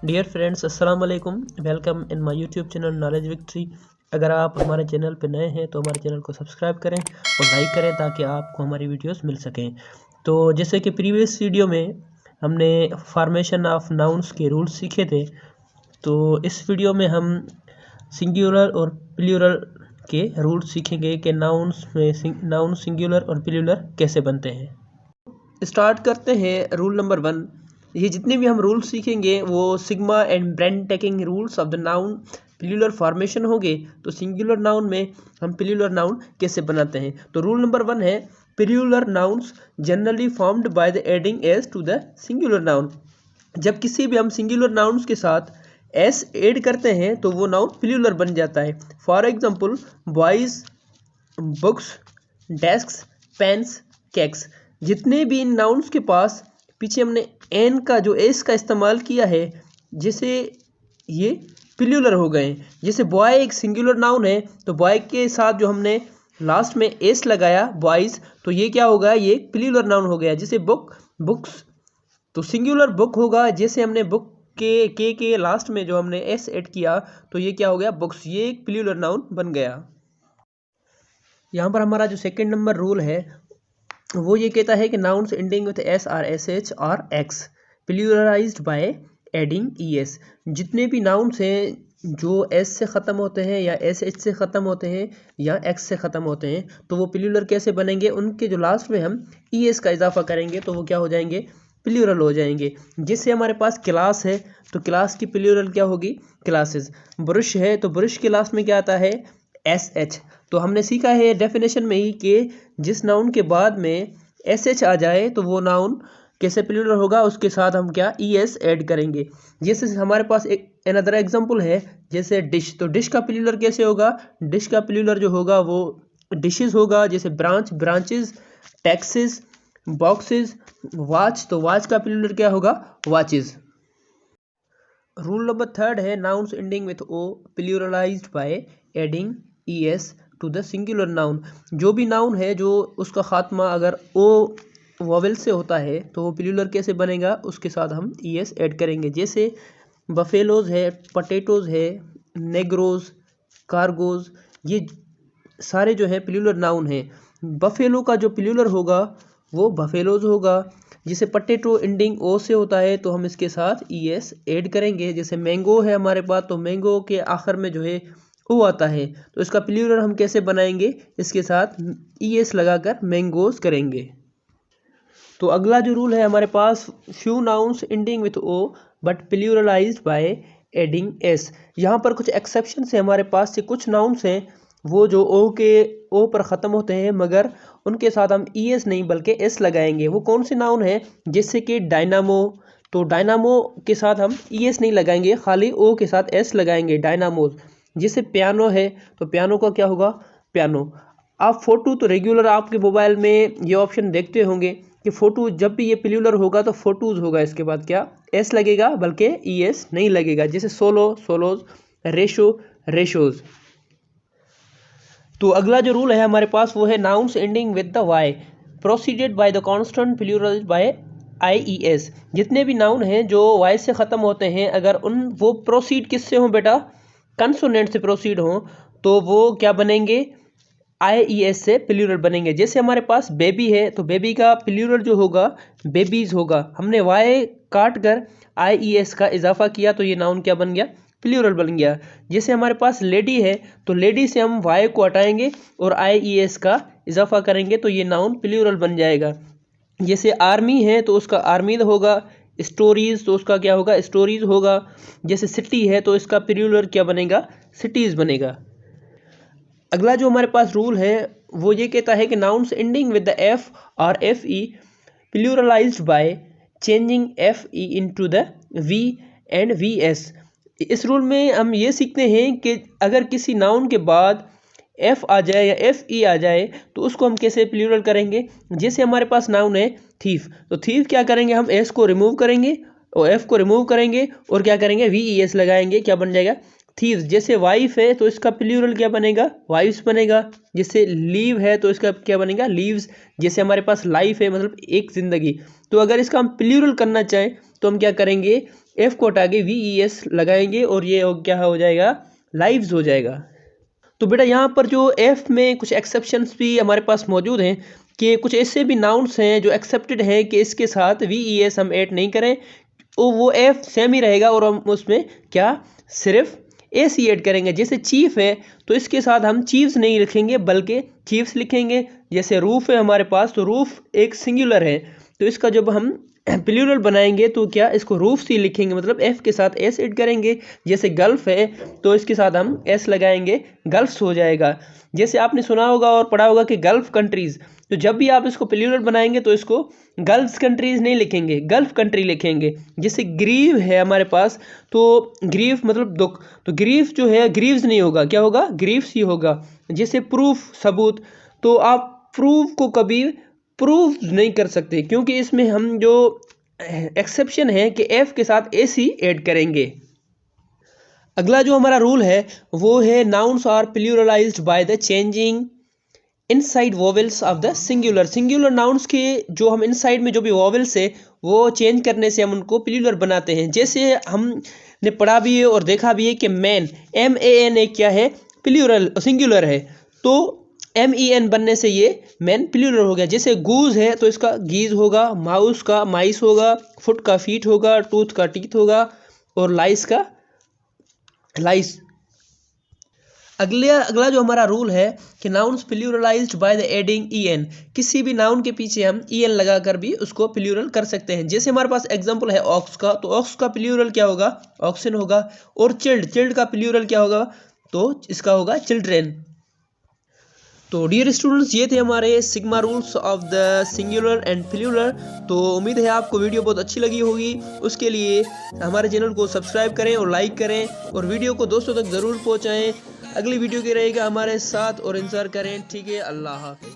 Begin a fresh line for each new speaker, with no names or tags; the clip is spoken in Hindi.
डियर फ्रेंड्स, अस्सलाम वालेकुम। Welcome in my YouTube channel knowledge victory. अगर आप हमारे चैनल पर नए हैं तो हमारे चैनल को सब्सक्राइब करें और लाइक करें ताकि आपको हमारी वीडियोस मिल सकें। तो जैसे कि प्रीवियस वीडियो में हमने फॉर्मेशन ऑफ नाउन्स के रूल्स सीखे थे, तो इस वीडियो में हम सिंगुलर और प्लूरल के रूल्स सीखेंगे कि नाउन्स में नाउन सिंगुलर और प्लूरल कैसे बनते हैं। स्टार्ट करते हैं रूल नंबर 1। ये जितने भी हम रूल्स सीखेंगे वो sigma and brain taking rules of the noun plural formation होंगे। तो सिंगुलर नाउन में हम प्लूरल नाउन कैसे बनाते हैं। तो रूल नंबर 1 है plural nouns generally formed by the adding S to the singular noun. जब किसी भी हम सिंगुलर नाउन्स के साथ एस ऐड करते हैं तो वो नाउन प्लूरल बन जाता है। For example boys, books, desks, pens, cakes. जितने भी इन नाउन्स के पास पीछे हमने एन का जो एस का इस्तेमाल किया है, जैसे ये प्लूरल हो गए। जैसे बॉय एक सिंगुलर नाउन है तो बॉय के साथ जो हमने लास्ट में एस लगाया बॉयज, तो ये क्या होगा, ये प्लूरल नाउन हो गया। जैसे बुक, बुक्स तो सिंगुलर बुक होगा। जैसे हमने बुक के लास्ट में जो हमने एस ऐड किया तो ये क्या हो गया, बुक्स। ये एक प्लूरल नाउन बन गया। यहाँ पर हमारा जो सेकंड नंबर रूल है वो ये कहता है कि nouns ending with S or S H और X pluralized by adding E S. जितने भी नाउन्स हैं जो एस से ख़त्म होते हैं या एस एच से ख़त्म होते हैं या एक्स से ख़त्म होते हैं तो वो प्लूरल कैसे बनेंगे, उनके जो लास्ट में हम ई एस का इजाफा करेंगे तो वो क्या हो जाएंगे, प्लूरल हो जाएंगे। जैसे हमारे पास क्लास है तो क्लास की प्लूरल क्या होगी, क्लासेस। ब्रश है तो ब्रश के लास्ट में क्या आता है, एस एच। तो हमने सीखा है डेफिनेशन में ही कि जिस नाउन के बाद में एस एच आ जाए तो वो नाउन कैसे प्लूरल होगा, उसके साथ हम क्या ई एस ऐड करेंगे। जैसे हमारे पास एक अनदर एग्जांपल है, जैसे डिश। तो डिश का प्लूरल कैसे होगा, डिश का प्लूरल जो होगा वो डिशेस होगा। जैसे branch, branches, taxes, boxes, watch. तो वॉच का प्लूरल क्या होगा, वॉचेस। रूल नंबर 3 है nouns ending with O pluralized by adding E S to the singular noun. जो भी नाउन है जो उसका खात्मा अगर ओ वोवेल से होता है तो वो प्लूरल कैसे बनेगा, उसके साथ हम ई एस ऐड करेंगे। जैसे बफेलोज है, पटेटोज है, नेग्रोज, कार्गोज, ये सारे जो है प्लूरल नाउन है। बफेलो का जो प्लूरल होगा वो बफेलोज होगा। जैसे पटेटो एंडिंग ओ से होता है तो हम इसके साथ ई एस ऐड करेंगे। जैसे मैंगो है हमारे पास तो मैंगो के आखिर में जो है ओ आता है तो इसका प्लूरल हम कैसे बनाएंगे, इसके साथ ई एस लगाकर मैंगोज करेंगे। तो अगला जो रूल है हमारे पास, few nouns ending with O but pluralized by adding S. यहाँ पर कुछ एक्सेप्शन है हमारे पास से, कुछ नाउन्स हैं वो जो ओ पर ख़त्म होते हैं मगर उनके साथ हम ई एस नहीं बल्कि एस लगाएंगे। वो कौन से नाउन है, जैसे कि डायनामो। तो डायनामो के साथ हम ई एस नहीं लगाएंगे, खाली ओ के साथ एस लगाएंगे, डायनामोज। जैसे पियानो है तो पियानो का क्या होगा, पियानो। आप फोटो, तो रेगुलर आपके मोबाइल में ये ऑप्शन देखते होंगे कि फ़ोटो जब भी ये प्लूरल होगा तो फोटोज होगा, इसके बाद क्या एस लगेगा बल्कि ई एस नहीं लगेगा। जैसे सोलो, सोलोज, रेशो, रेशोज। तो अगला जो रूल है हमारे पास वो है nouns ending with the Y proceeded by the constant plural by I E S. जितने भी नाउन हैं जो वाई से ख़त्म होते हैं अगर वो प्रोसीड किससे हों बेटा, कंसोनेंट से प्रोसीड हों तो वो क्या बनेंगे, आई ई एस से प्लूरल बनेंगे। जैसे हमारे पास बेबी है तो बेबी का प्लूरल जो होगा बेबीज होगा। हमने वाई काट कर आई ई एस का इजाफा किया तो ये नाउन क्या बन गया, प्लूरल बन गया। जैसे हमारे पास लेडी है तो लेडी से हम वाई को हटाएंगे और आई ई एस का इजाफा करेंगे तो ये नाउन प्लूरल बन जाएगा। जैसे आर्मी है तो उसका आर्मीद होगा, स्टोरीज तो उसका क्या होगा, स्टोरीज होगा। जैसे सिटी है तो इसका प्लूरल क्या बनेगा, सिटीज़ बनेगा। अगला जो हमारे पास रूल है वो ये कहता है कि nouns ending with the F और F E pluralized by changing F E into the V and V S. इस रूल में हम ये सीखते हैं कि अगर किसी नाउन के बाद एफ आ जाए या एफ ई आ जाए तो उसको हम कैसे प्लूरल करेंगे। जैसे हमारे पास नाउन है थीफ, तो थीफ क्या करेंगे, हम एस को रिमूव करेंगे और एफ को रिमूव करेंगे और क्या करेंगे, वी ई एस लगाएंगे, क्या बन जाएगा, थीव्स। जैसे वाइफ है तो इसका प्लूरल क्या बनेगा, वाइफ्स बनेगा। जैसे लीव है तो इसका क्या बनेगा, लीव्स। जैसे हमारे पास लाइफ है मतलब एक ज़िंदगी, तो अगर इसका हम प्लूरल करना चाहें तो हम क्या करेंगे, एफ को हटा के VES लगाएंगे और ये क्या हो जाएगा, लाइव्स हो जाएगा। तो बेटा यहाँ पर जो एफ में कुछ एक्सेप्शंस भी हमारे पास मौजूद हैं कि कुछ ऐसे भी नाउन्स हैं जो एक्सेप्टेड हैं कि इसके साथ VES हम ऐड नहीं करें, तो वो एफ सेम ही रहेगा और हम उसमें क्या सिर्फ एस ही ऐड करेंगे। जैसे चीफ है तो इसके साथ हम चीफ्स नहीं लिखेंगे बल्कि चीफ्स लिखेंगे। जैसे रूफ है हमारे पास तो रूफ एक सिंगुलर है, तो इसका जब हम प्लूरल बनाएंगे तो क्या इसको रूफ्स ही लिखेंगे, मतलब एफ के साथ एस ऐड करेंगे। जैसे गल्फ है तो इसके साथ हम एस लगाएंगे, गल्फ्स हो जाएगा। जैसे आपने सुना होगा और पढ़ा होगा कि गल्फ कंट्रीज़, तो जब भी आप इसको प्लूरल बनाएंगे तो इसको गल्फ कंट्रीज़ नहीं लिखेंगे, गल्फ कंट्री लिखेंगे। जैसे ग्रीव है हमारे पास तो ग्रीफ मतलब दुख, तो ग्रीफ जो है ग्रीव्स नहीं होगा, क्या होगा, ग्रीव्स ही होगा। जैसे प्रूफ सबूत, तो आप प्रूफ को कभी प्रूफ नहीं कर सकते क्योंकि इसमें हम जो एक्सेप्शन है कि एफ के साथ एस ही ऐड करेंगे। अगला जो हमारा रूल है वो है nouns are pluralized by the changing inside vowels of the singular. Singular nouns के जो हम इनसाइड में जो भी वोवेल्स है वो चेंज करने से हम उनको प्लूरल बनाते हैं। जैसे हमने पढ़ा भी है और देखा भी है कि मैन MAN एक क्या है, प्लूरल सिंगुलर है, तो MEN बनने से ये मैन प्लूरल हो गया। जैसे गूज है तो इसका गीज होगा, माउस का माइस होगा, फुट का फीट होगा, टूथ का टीथ होगा और लाइस का लाइस। अगला जो हमारा रूल है कि nouns pluralized by the adding EN, किसी भी नाउन के पीछे हम EN लगाकर भी उसको प्लूरल कर सकते हैं। जैसे हमारे पास एग्जांपल है ऑक्स का, तो ऑक्स का प्लूरल क्या होगा, ऑक्सन होगा। और चिल्ड का प्लूरल क्या होगा, तो इसका होगा चिल्ड्रेन। तो डियर स्टूडेंट्स, ये थे हमारे sigma rules of the singular and plural. तो उम्मीद है आपको वीडियो बहुत अच्छी लगी होगी। उसके लिए हमारे चैनल को सब्सक्राइब करें और लाइक करें और वीडियो को दोस्तों तक ज़रूर पहुंचाएं। अगली वीडियो के रहेगा हमारे साथ और इंतज़ार करें। ठीक है, अल्लाह हाफ़िज़।